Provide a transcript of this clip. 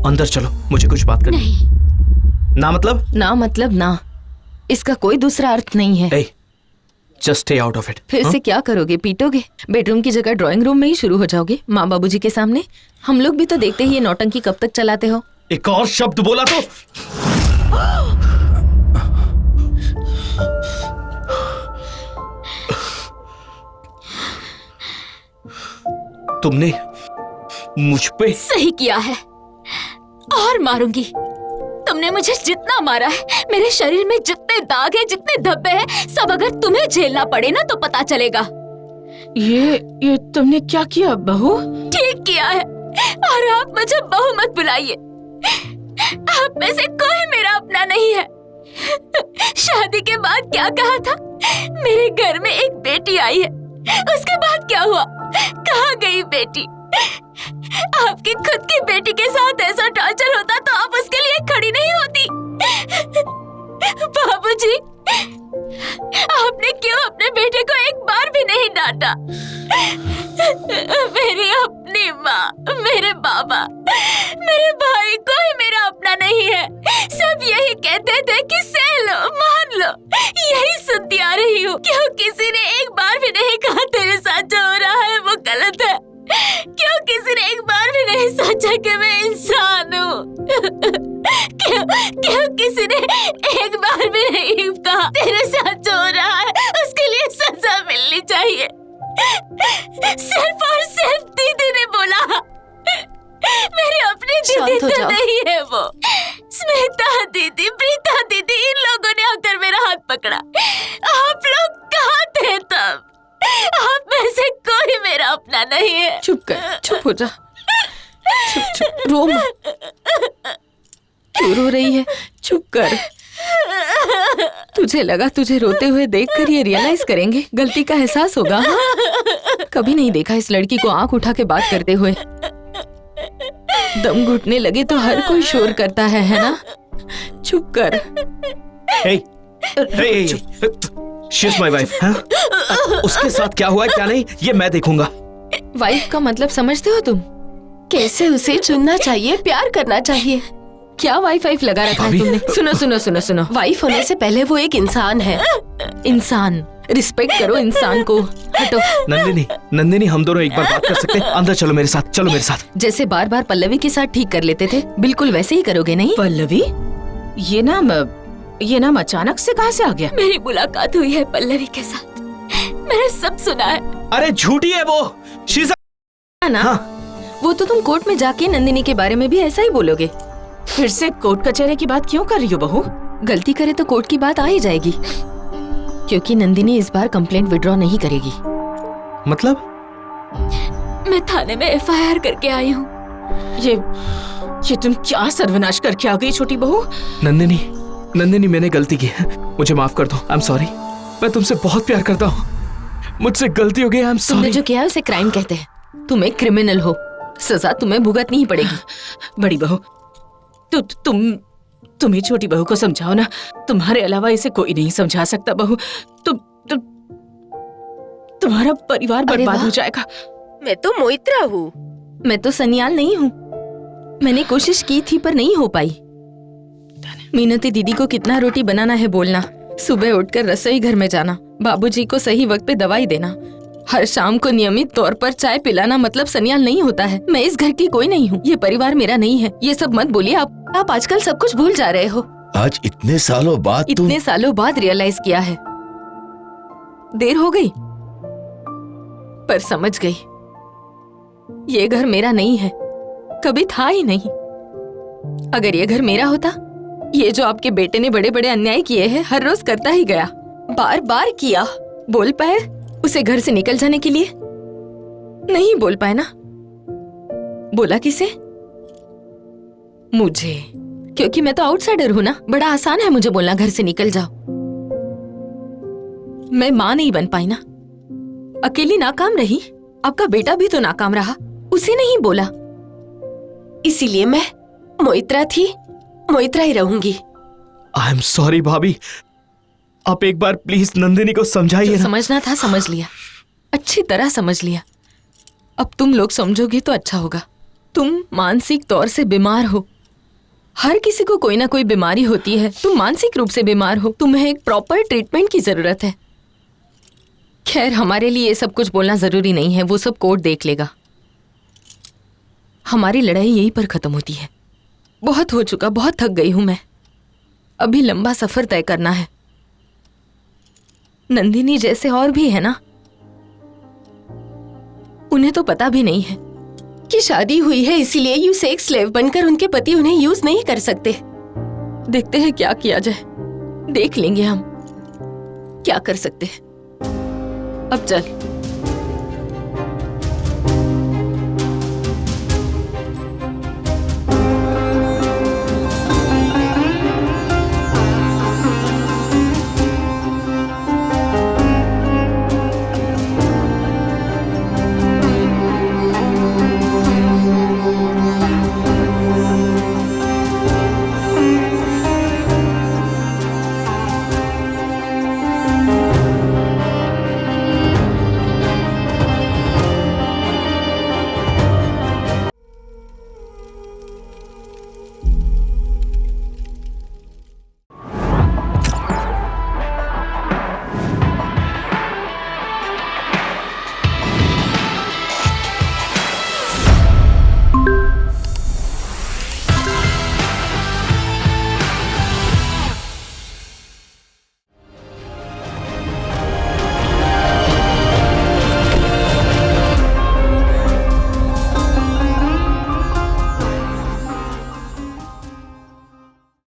अंदर चलो, मुझे कुछ बात करनी। नहीं। ना मतलब? ना मतलब ना, इसका कोई दूसरा अर्थ नहीं है। Just stay out of it. फिर से क्या करोगे, पीटोगे? बेडरूम की जगह ड्राइंग रूम में ही शुरू हो जाओगे माँ बाबूजी के सामने? हम लोग भी तो देखते ही ये नौटंकी कब तक चलाते हो। एक और शब्द बोला तो तुमने मुझ पे सही किया है, और मारूंगी। तुमने मुझे जितना मारा है, मेरे शरीर में जितने दाग हैं, जितने धब्बे हैं, सब अगर तुम्हें झेलना पड़े ना तो पता चलेगा। ये तुमने क्या किया बहू? ठीक किया है, और आप मुझे बहू मत बुलाइए। आप में से कोई मेरा अपना नहीं है। शादी के बाद क्या कहा था? मेरे घर में एक बेटी आई है। उसके बाद क्या हुआ? कहाँ गई बेटी? आपकी खुद की बेटी के साथ ऐसा टॉर्चर होता तो आप उसके लिए खड़ी नहीं होती। बाबूजी, आपने क्यों अपने बेटे को एक बार भी नहीं डांटा? मेरी अपनी माँ, मेरे बाबा, मेरे भाई, कोई मेरा अपना नहीं है। सब यही कहते थे कि सह लो, मान लो। यही सुनती आ रही हूँ। क्यों किसी ने एक बार भी नहीं कहा तेरे साथ जो हो रहा है वो गलत है? क्यों किसी ने एक बार भी नहीं सोचा कि मैं इंसान हूँ? क्यों किसी ने एक बार भी नहीं कहा तेरे साथ जो हो रहा है उसके लिए सजा मिलनी चाहिए? सिर्फ और सिर्फ दीदी ने बोला। मेरी अपनी दीदी तो नहीं है वो। स्मिता दीदी, प्रीता दीदी, इन लोगों ने आकर मेरा हाथ पकड़ा। आप लोग कहाँ थे तब? आप में से कोई मेरा अपना नहीं है। चुप कर, चुप हो जा। चुप रो मत। क्यों रो रही है? चुप कर। तुझे लगा तुझे रोते हुए देखकर ये रियलाइज करेंगे, गलती का एहसास होगा? हाँ? कभी नहीं देखा इस लड़की को आंख उठा के बात करते हुए। दम घुटने लगे तो हर कोई शोर करता है ना? चुप कर। She is my wife. उसके साथ क्या हुआ क्या नहीं ये मैं देखूंगा। वाइफ का मतलब समझते हो तुम? कैसे उसे चुनना चाहिए, प्यार करना चाहिए। क्या वाइफ लगा रखा है तुमने? सुनो सुनो सुनो सुनो, वाइफ होने से पहले वो एक इंसान है। इंसान, रिस्पेक्ट करो इंसान को। हटो। नंदिनी, हम दोनों एक बार बात कर सकते हैं? अंदर चलो मेरे साथ, चलो मेरे साथ। जैसे बार बार पल्लवी के साथ ठीक कर लेते थे, बिल्कुल वैसे ही करोगे नहीं? पल्लवी? ये नाम अचानक से कहाँ से आ गया? मेरी मुलाकात हुई है पल्लवी के साथ, मैंने सब सुना है। अरे झूठी है वो। ना हाँ। वो तो तुम कोर्ट में जाके नंदिनी के बारे में भी ऐसा ही बोलोगे। फिर से कोर्ट कचहरी की बात क्यों कर रही हो बहू? गलती करे तो कोर्ट की बात आ ही जाएगी, क्योंकि नंदिनी इस बार कंप्लेंट विड्रॉ नहीं करेगी। मतलब? मैं थाने में FIR करके आई हूँ। ये तुम क्या सर्वनाश करके आ गई छोटी बहू? नंदिनी, मैंने गलती की है, मुझे माफ कर दो। I am sorry. मैं तुमसे बहुत प्यार करता हूँ, मुझसे गलती हो गई। I am sorry. तुमने जो किया है उसे क्राइम कहते हैं। तुम एक क्रिमिनल हो, सजा तुम्हें भुगतनी ही पड़ेगी। बड़ी बहू, तुम ही छोटी बहू को समझाओ ना। तुम्हारे अलावा इसे कोई नहीं समझा सकता बहू। तुम्हारा परिवार बर्बाद हो जाएगा। मैं तो मोइत्रा हूँ। मैं तो सनियाल नहीं हूँ। मैंने कोशिश की थी पर नहीं हो पाई। मीनती दीदी को कितना रोटी बनाना है बोलना, सुबह उठकर रसोई घर में जाना, बाबूजी को सही वक्त पे दवाई देना, हर शाम को नियमित तौर पर चाय पिलाना, मतलब सनियाल नहीं होता है। मैं इस घर की कोई नहीं हूँ, ये परिवार मेरा नहीं है। ये सब मत बोलिए। आप आजकल सब कुछ भूल जा रहे हो। आज इतने सालों बाद रियलाइज किया है। देर हो गई पर समझ गई, ये घर मेरा नहीं है, कभी था ही नहीं। अगर ये घर मेरा होता, ये जो आपके बेटे ने बड़े बड़े अन्याय किए हैं हर रोज करता ही गया, बार बार किया। बोल पाए उसे घर से निकल जाने के लिए? नहीं बोल पाए ना। बोला किसे? मुझे, क्योंकि मैं तो आउटसाइडर हूं ना। बड़ा आसान है मुझे बोलना घर से निकल जाओ। मैं मां नहीं बन पाई ना, अकेली नाकाम रही। आपका बेटा भी तो नाकाम रहा, उसे नहीं बोला। इसीलिए मैं मोइत्रा थी, मोइत्रा ही रहूंगी। आई एम सॉरी भाभी, आप एक बार प्लीज नंदिनी को समझाइए ना। समझना था समझ लिया, अच्छी तरह समझ लिया। अब तुम लोग समझोगे तो अच्छा होगा। तुम मानसिक तौर से बीमार हो, हर किसी को कोई ना कोई बीमारी होती है। तुम मानसिक रूप से बीमार हो, तुम्हें एक प्रॉपर ट्रीटमेंट की जरूरत है। खैर, हमारे लिए ये सब कुछ बोलना जरूरी नहीं है, वो सब कोर्ट देख लेगा। हमारी लड़ाई यहीं पर खत्म होती है। बहुत हो चुका, बहुत थक गई हूं मैं। अभी लंबा सफर तय करना है। नंदिनी जैसे और भी है ना, उन्हें तो पता भी नहीं है कि शादी हुई है, इसीलिए यू सेक्स स्लेव बनकर उनके पति उन्हें यूज नहीं कर सकते। देखते हैं क्या किया जाए, देख लेंगे हम क्या कर सकते हैं। अब चल।